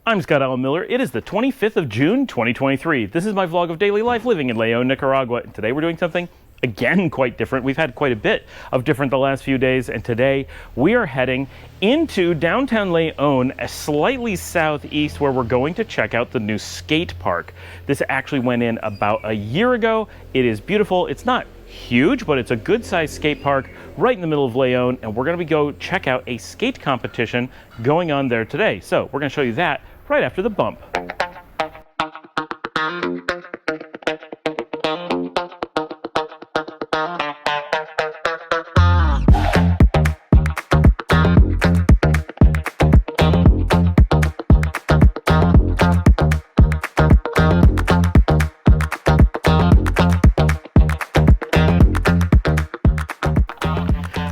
I'm Scott Allen Miller. It is the 25th of June, 2023. This is my vlog of daily life living in Leon, Nicaragua. And today we're doing something, again, quite different. We've had quite a bit of different the last few days, and today we are heading into downtown Leon, slightly southeast, where we're going to check out the new skate park. This actually went in about a year ago. It is beautiful. It's not huge, but it's a good-sized skate park right in the middle of Leon, and we're going to go check out a skate competition going on there today. So we're going to show you that right after the bump.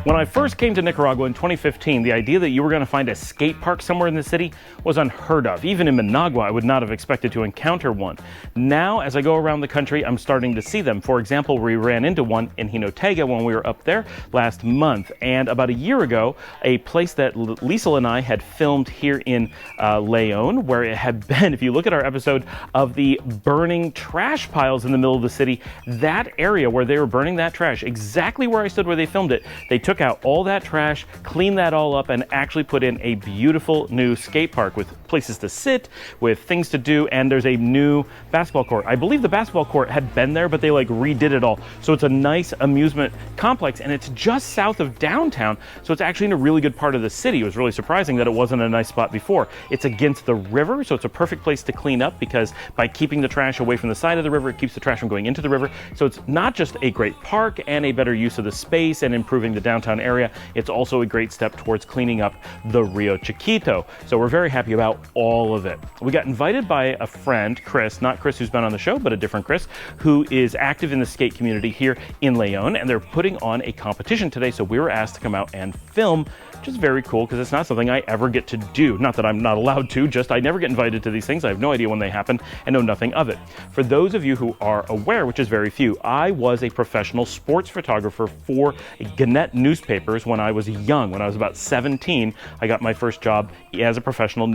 When I first came to Nicaragua in 2015, the idea that you were going to find a skate park somewhere in the city was unheard of. Even in Managua, I would not have expected to encounter one. Now, as I go around the country, I'm starting to see them. For example, we ran into one in Jinotega when we were up there last month. And about a year ago, a place that Liesl and I had filmed here in Leon, where it had been, if you look at our episode of the burning trash piles in the middle of the city, that area where they were burning that trash, exactly where I stood where they filmed it, they took out all that trash, cleaned that all up, and actually put in a beautiful new skate park with places to sit, with things to do, and there's a new basketball court. I believe the basketball court had been there, but they redid it all. So it's a nice amusement complex, and it's just south of downtown, so it's actually in a really good part of the city. It was really surprising that it wasn't a nice spot before. It's against the river, so it's a perfect place to clean up, because by keeping the trash away from the side of the river, it keeps the trash from going into the river. So it's not just a great park and a better use of the space and improving the downtown area, it's also a great step towards cleaning up the Rio Chiquito. So we're very happy about all of it. We got invited by a friend, Chris, not Chris who's been on the show, but a different Chris, who is active in the skate community here in Leon, and they're putting on a competition today, so we were asked to come out and film, which is very cool because it's not something I ever get to do. Not that I'm not allowed to, just I never get invited to these things. I have no idea when they happen and know nothing of it. For those of you who are aware, which is very few, I was a professional sports photographer for Gannett newspapers when I was young. When I was about 17, I got my first job as a professional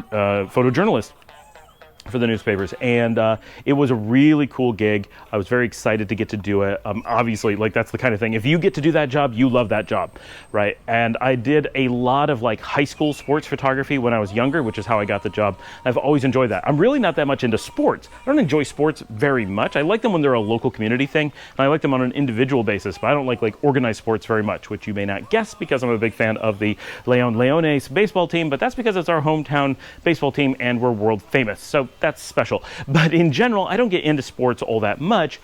photojournalist for the newspapers, and it was a really cool gig. I was very excited to get to do it. Obviously, that's the kind of thing, if you get to do that job, you love that job, right? And I did a lot of high school sports photography when I was younger, which is how I got the job. I've always enjoyed that. I'm really not that much into sports. I don't enjoy sports very much. I like them when they're a local community thing, and I like them on an individual basis, but I don't like organized sports very much, which you may not guess because I'm a big fan of the Leones baseball team, but that's because it's our hometown baseball team and we're world famous. So that's special. But in general, I don't get into sports all that much,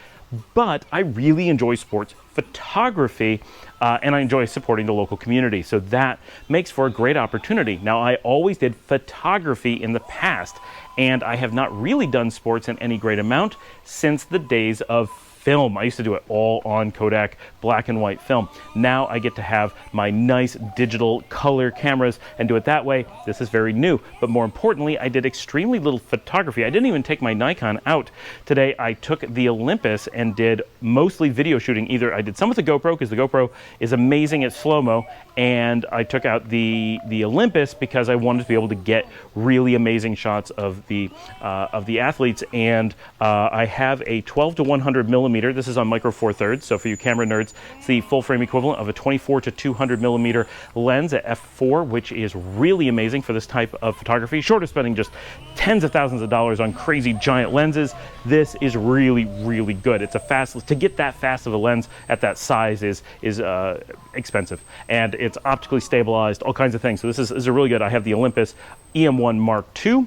but I really enjoy sports photography, and I enjoy supporting the local community. So that makes for a great opportunity. Now, I always did photography in the past, and I have not really done sports in any great amount since the days of film. I used to do it all on Kodak black and white film. Now I get to have my nice digital color cameras and do it that way. This is very new, but more importantly, I did extremely little photography. I didn't even take my Nikon out today. I took the Olympus and did mostly video shooting. Either I did some with the GoPro, because the GoPro is amazing at slow-mo, and I took out the Olympus because I wanted to be able to get really amazing shots of the athletes. And I have a 12 to 100 millimeter. This is on micro four thirds. So for you camera nerds, it's the full frame equivalent of a 24 to 200 millimeter lens at f4, which is really amazing for this type of photography. Short of spending just tens of thousands of dollars on crazy giant lenses, this is really, really good. It's a fast, to get that fast of a lens at that size is expensive, and it's optically stabilized, all kinds of things. So this is a really good. I have the Olympus EM1 Mark II.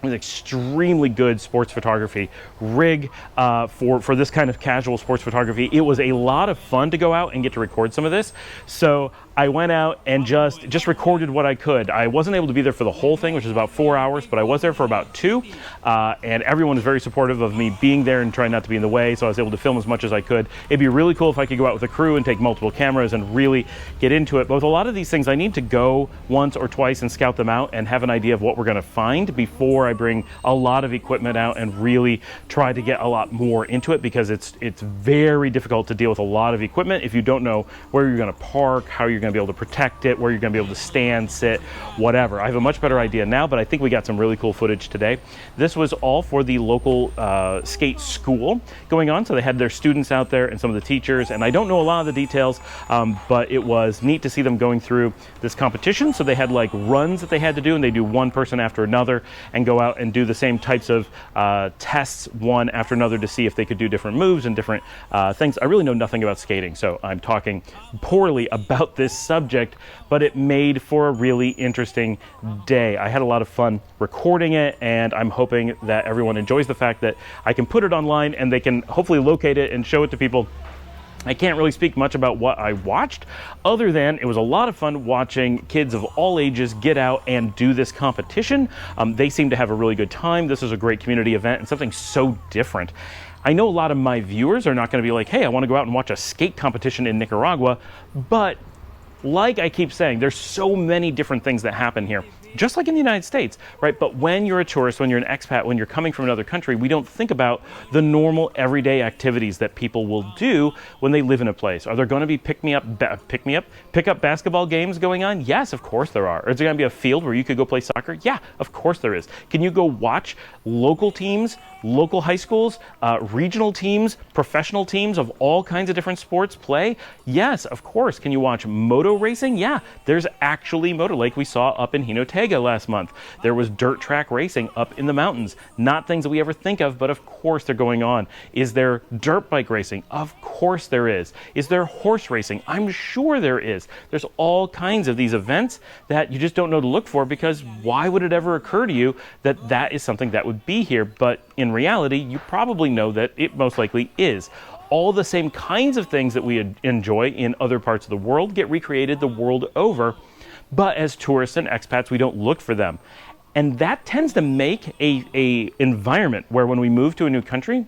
An extremely good sports photography rig for this kind of casual sports photography. It was a lot of fun to go out and get to record some of this. So I went out and just recorded what I could. I wasn't able to be there for the whole thing, which is about 4 hours, but I was there for about 2. And everyone was very supportive of me being there and trying not to be in the way, so I was able to film as much as I could. It'd be really cool if I could go out with a crew and take multiple cameras and really get into it. But with a lot of these things, I need to go once or twice and scout them out and have an idea of what we're gonna find before I bring a lot of equipment out and really try to get a lot more into it, because it's very difficult to deal with a lot of equipment if you don't know where you're gonna park, how you're going to be able to protect it, where you're going to be able to stand, sit, whatever. I have a much better idea now, but I think we got some really cool footage today. This was all for the local skate school going on. So they had their students out there and some of the teachers, and I don't know a lot of the details, but it was neat to see them going through this competition. So they had like runs that they had to do, and they do one person after another and go out and do the same types of tests one after another to see if they could do different moves and different things. I really know nothing about skating, so I'm talking poorly about this subject, but it made for a really interesting day. I had a lot of fun recording it, and I'm hoping that everyone enjoys the fact that I can put it online and they can hopefully locate it and show it to people. I can't really speak much about what I watched, other than it was a lot of fun watching kids of all ages get out and do this competition. They seem to have a really good time. This is a great community event and something so different. I know a lot of my viewers are not going to be like, hey, I want to go out and watch a skate competition in Nicaragua, but like I keep saying, there's so many different things that happen here, just like in the United States, right? But when you're a tourist, when you're an expat, when you're coming from another country, we don't think about the normal everyday activities that people will do when they live in a place. Are there going to be pick-up basketball games going on? Yes, of course there are. Is there going to be a field where you could go play soccer? Yeah, of course there is. Can you go watch local teams, local high schools, regional teams, professional teams of all kinds of different sports play? Yes, of course. Can you watch moto racing? Yeah, there's actually moto, like we saw up in Jinotega last month. There was dirt track racing up in the mountains. Not things that we ever think of, but of course they're going on. Is there dirt bike racing? Of course there is. Is there horse racing? I'm sure there is. There's all kinds of these events that you just don't know to look for, because why would it ever occur to you that that is something that would be here? But in reality, you probably know that it most likely is. All the same kinds of things that we enjoy in other parts of the world get recreated the world over. But as tourists and expats, we don't look for them. And that tends to make a environment where when we move to a new country,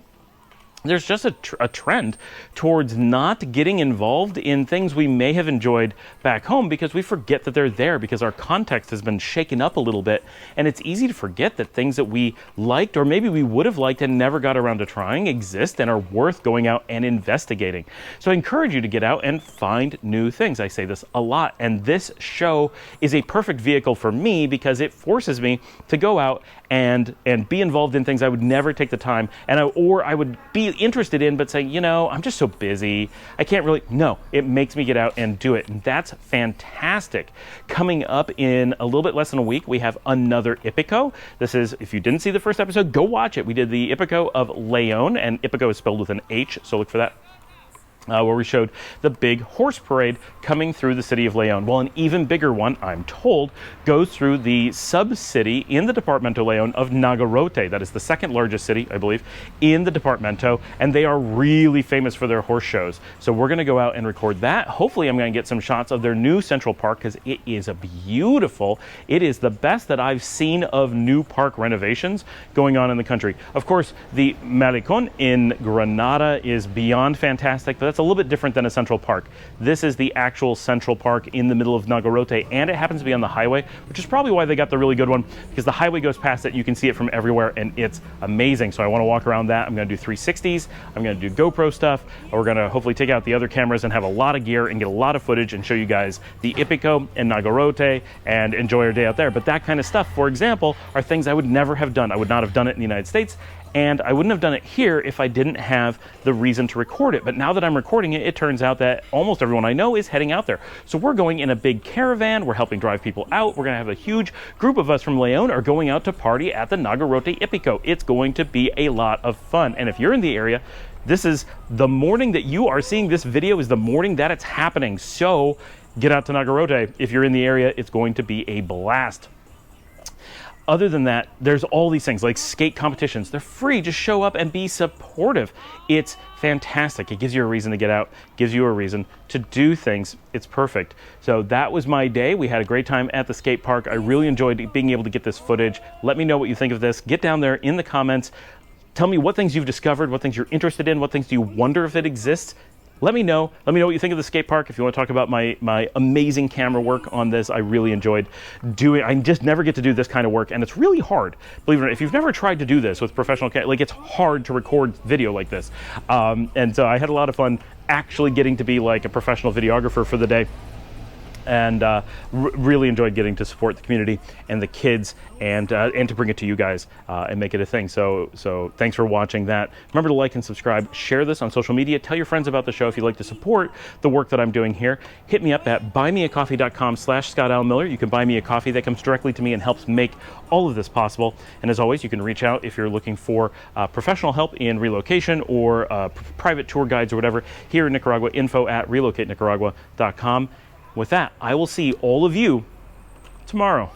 there's just a trend towards not getting involved in things we may have enjoyed back home, because we forget that they're there, because our context has been shaken up a little bit, and it's easy to forget that things that we liked, or maybe we would have liked and never got around to trying, exist and are worth going out and investigating. So I encourage you to get out and find new things. I say this a lot, and this show is a perfect vehicle for me, because it forces me to go out and be involved in things I would never take the time, or I would be interested in, but say, you know, I'm just so busy, I can't really. No, it makes me get out and do it, and that's fantastic. Coming up in a little bit less than a week, we have another Ipico. This is, if you didn't see the first episode, go watch it. We did the Ipico of Leon, and Ipico is spelled with an H, so look for that. Where we showed the big horse parade coming through the city of Leon. Well, an even bigger one, I'm told, goes through the sub-city in the Departamento Leon of Nagarote. That is the second largest city, I believe, in the Departamento, and they are really famous for their horse shows. So we're going to go out and record that. Hopefully I'm going to get some shots of their new Central Park, because it is beautiful. It is the best that I've seen of new park renovations going on in the country. Of course, the Malecon in Granada is beyond fantastic, but that's a little bit different than a Central Park. This is the actual Central Park in the middle of Nagarote, and it happens to be on the highway, which is probably why they got the really good one, because the highway goes past it, you can see it from everywhere, and it's amazing. So I want to walk around that. I'm going to do 360s, I'm going to do GoPro stuff, we're going to hopefully take out the other cameras and have a lot of gear and get a lot of footage and show you guys the Ipico and Nagarote and enjoy our day out there. But that kind of stuff, for example, are things I would never have done. I would not have done it in the United States, and I wouldn't have done it here if I didn't have the reason to record it. But now that I'm recording it, it turns out that almost everyone I know is heading out there. So we're going in a big caravan, we're helping drive people out, we're gonna have a huge group of us from Leon are going out to party at the Nagarote Ipico. It's going to be a lot of fun. And if you're in the area, this is the morning that you are seeing this video is the morning that it's happening. So get out to Nagarote. If you're in the area, it's going to be a blast. Other than that, there's all these things like skate competitions. They're free. Just show up and be supportive. It's fantastic. It gives you a reason to get out, gives you a reason to do things. It's perfect. So that was my day. We had a great time at the skate park. I really enjoyed being able to get this footage. Let me know what you think of this. Get down there in the comments. Tell me what things you've discovered, what things you're interested in, what things do you wonder if it exists. Let me know. Let me know what you think of the skate park. If you want to talk about my amazing camera work on this, I really enjoyed doing. I just never get to do this kind of work, and it's really hard. Believe it or not, if you've never tried to do this with professional like it's hard to record video like this. And so I had a lot of fun actually getting to be like a professional videographer for the day. and really enjoyed getting to support the community and the kids, and to bring it to you guys and make it a thing. So thanks for watching that. Remember to like and subscribe, share this on social media, tell your friends about the show if you'd like to support the work that I'm doing here. Hit me up at buymeacoffee.com/ScottAlMiller. You can buy me a coffee that comes directly to me and helps make all of this possible. And as always, you can reach out if you're looking for professional help in relocation or private tour guides or whatever here in Nicaragua. Info at relocatenicaragua.com. With that, I will see all of you tomorrow.